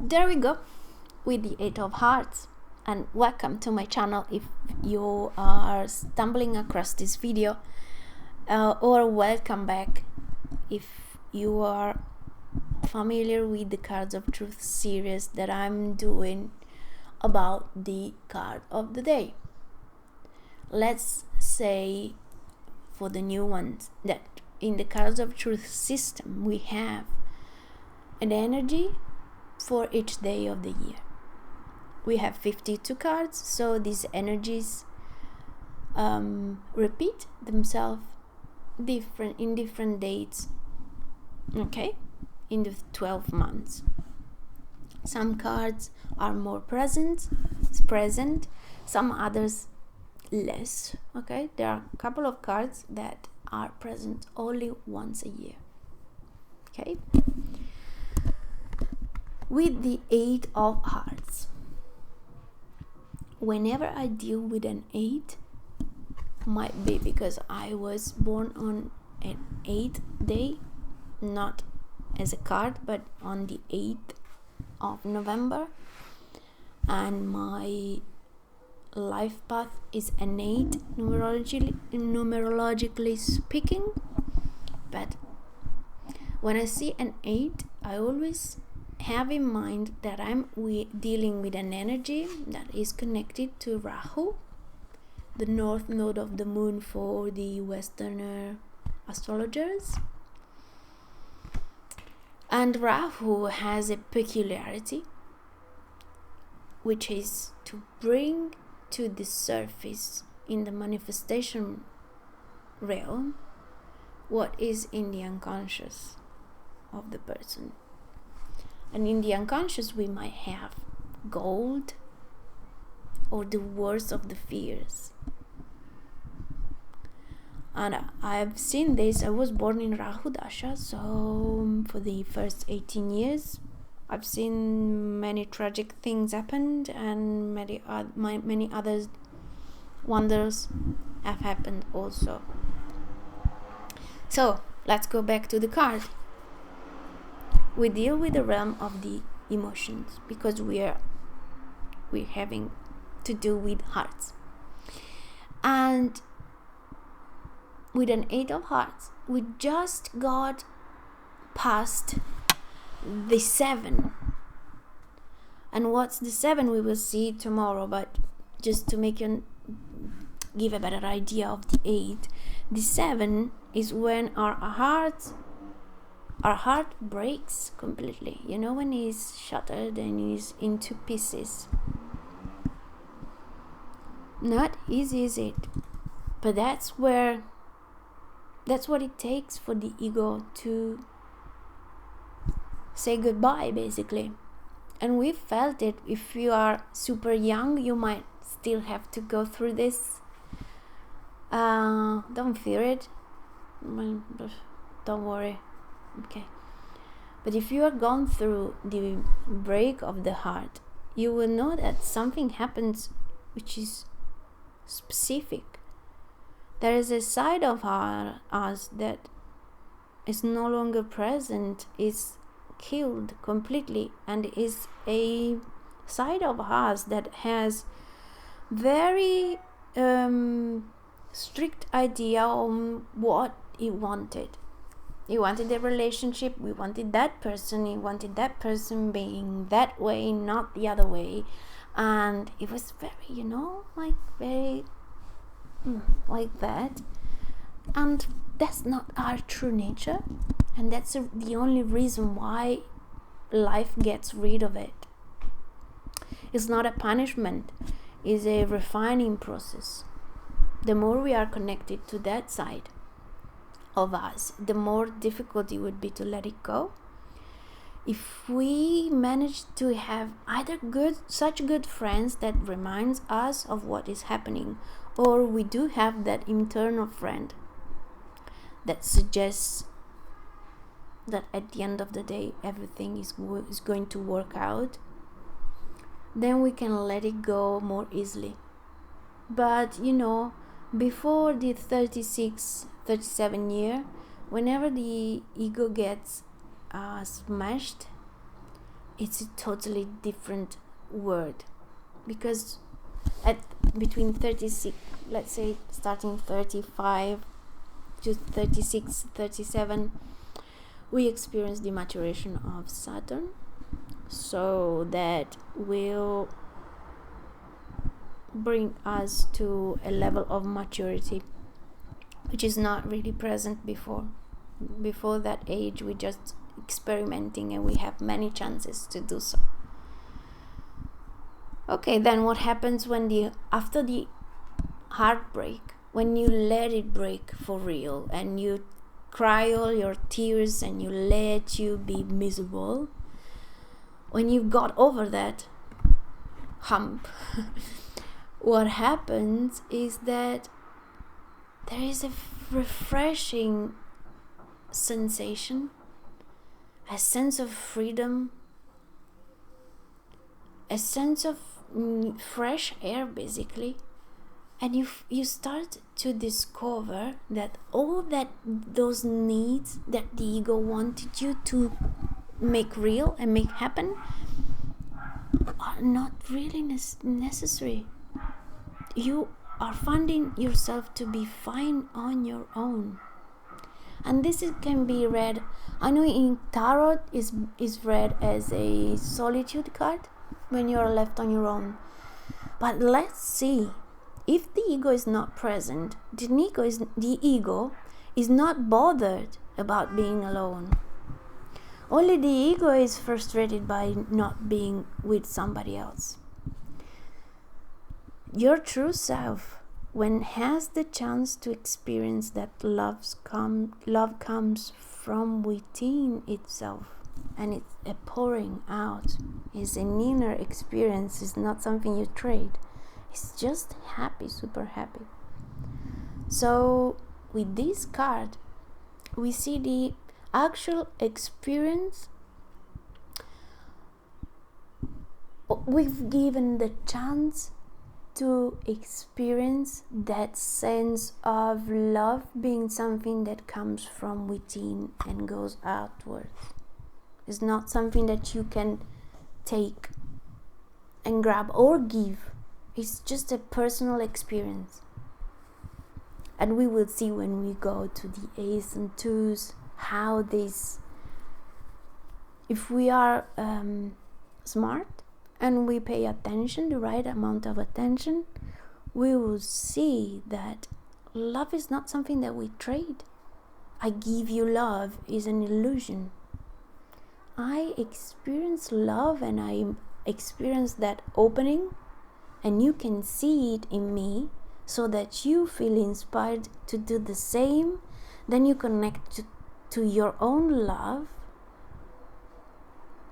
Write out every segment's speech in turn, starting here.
there we go with the Eight of Hearts, and welcome to my channel if you are stumbling across this video, or welcome back if you are familiar with the Cards of Truth series that I'm doing about the card of the day. Let's say for the new ones that in the Cards of Truth system we have an energy for each day of the year. We have 52 cards, so these energies repeat themselves in different dates, okay, in the 12 months. Some cards are more present, some others less, okay. There are a couple of cards that are present only once a year, okay. With the Eight of Hearts, whenever I deal with an 8, might be because I was born on an 8th day, not as a card, but on the 8th of November, and my life path is an 8 numerologically speaking. But when I see an 8, I always have in mind that I'm dealing with an energy that is connected to Rahu, the north node of the moon for the Westerner astrologers. And Rahu has a peculiarity, which is to bring to the surface in the manifestation realm what is in the unconscious of the person. And in the unconscious we might have gold or the worst of the fears. And I've seen this. I was born in Rahu Dasha, so for the first 18 years I've seen many tragic things happened, and many other wonders have happened also. So let's go back to the card. We deal with the realm of the emotions because we're having to do with hearts. And with an 8 of Hearts, we just got past the 7. And what's the 7 we will see tomorrow, but just to make you give a better idea of the 8, the 7 is when our heart breaks completely. You know, when it's shattered and is into pieces. Not easy, is it? But that's what it takes for the ego to say goodbye, basically. And we felt it. If you are super young, you might still have to go through this. Don't fear it. Don't worry. Okay. But if you are gone through the break of the heart, you will know that something happens which is specific. There is a side of us that is no longer present, is killed completely, and is a side of us that has very strict idea on what he wanted. He wanted a relationship, we wanted that person, he wanted that person being that way, not the other way. And it was very, very like that. And that's not our true nature. And that's the only reason why life gets rid of it. It's not a punishment, it's a refining process. The more we are connected to that side of us, the more difficult it would be to let it go. If we manage to have either such good friends that reminds us of what is happening, or we do have that internal friend that suggests that at the end of the day everything is going to work out, then we can let it go more easily. But before the 37 year, whenever the ego gets smashed, it's a totally different word, because at between 36, let's say starting 35 to 36, 37, we experience the maturation of Saturn, so that will bring us to a level of maturity which is not really present before that age. We just experimenting, and we have many chances to do so. Okay, then what happens when after the heartbreak, when you let it break for real and you cry all your tears and you let you be miserable, when you've got over that hump, what happens is that there is a refreshing sensation, a sense of freedom, a sense of fresh air, basically. And you start to discover that all those needs that the ego wanted you to make real and make happen are not really necessary. You are finding yourself to be fine on your own. And this can be read, I know in tarot is read as a solitude card, when you are left on your own. But let's see, if the ego is not present, the ego is not bothered about being alone. Only the ego is frustrated by not being with somebody else. Your true self, when has the chance to experience that love comes from within itself, and it's a pouring out. It's an inner experience. It's not something you trade. It's just happy, super happy. So with this card, we see the actual experience. We've given the chance to experience that sense of love being something that comes from within and goes outwards. It's not something that you can take and grab or give. It's just a personal experience. And we will see when we go to the Ace and Twos how this, if we are smart and we pay attention, the right amount of attention, we will see that love is not something that we trade. I give you love is an illusion. I experience love, and I experience that opening, and you can see it in me, so that you feel inspired to do the same. Then you connect to your own love,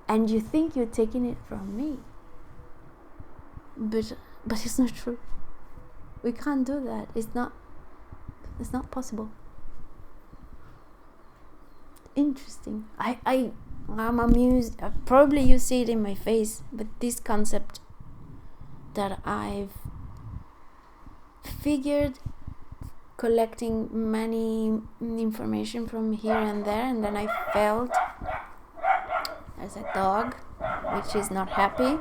and you think you're taking it from me, but it's not true. We can't do that. It's not possible. Interesting. I'm amused. Probably you see it in my face, but this concept that I've figured, collecting many information from here and there, and then I felt as a dog which is not happy,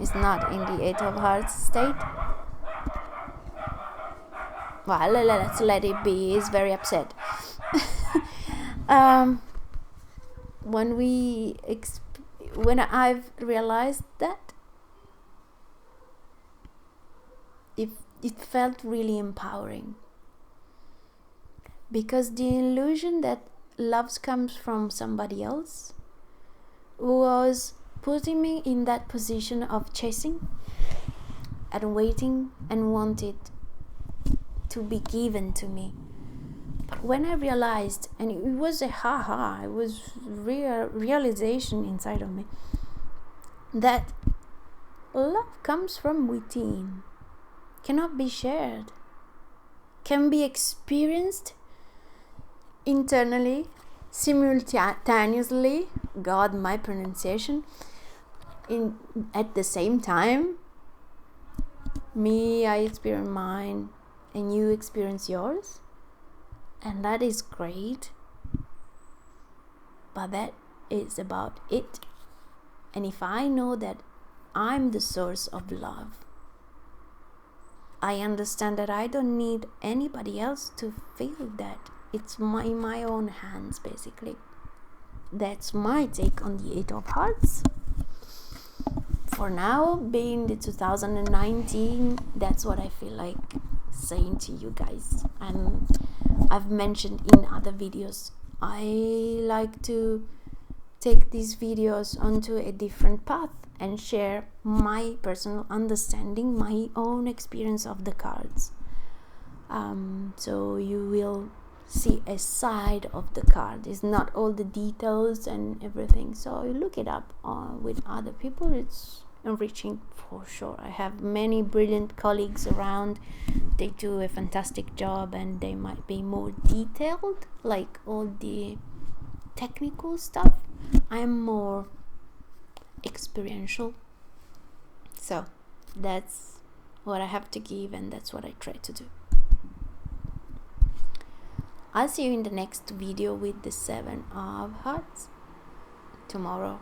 is not in the Eight of Hearts state. Well, let's let it be. He's very upset. When I've realized that, it felt really empowering, because the illusion that love comes from somebody else was putting me in that position of chasing and waiting and wanted to be given to me. But when I realized, and it was a it was realization inside of me, that love comes from within, cannot be shared, can be experienced internally, simultaneously, God, my pronunciation, at the same time. Me, I experience mine, and you experience yours, and that is great. But that is about it. And if I know that I'm the source of love, I understand that I don't need anybody else to feel that. It's in my own hands, basically. That's my take on the Eight of Hearts. For now, being the 2019, that's what I feel like saying to you guys. And I've mentioned in other videos, I like to take these videos onto a different path and share my personal understanding, my own experience of the cards. So you will see a side of the card. It's not all the details and everything. So you look it up with other people. It's enriching for sure. I have many brilliant colleagues around. They do a fantastic job, and they might be more detailed, like all the technical stuff. I'm more experiential. So that's what I have to give, and that's what I try to do. I'll see you in the next video with the Seven of Hearts tomorrow.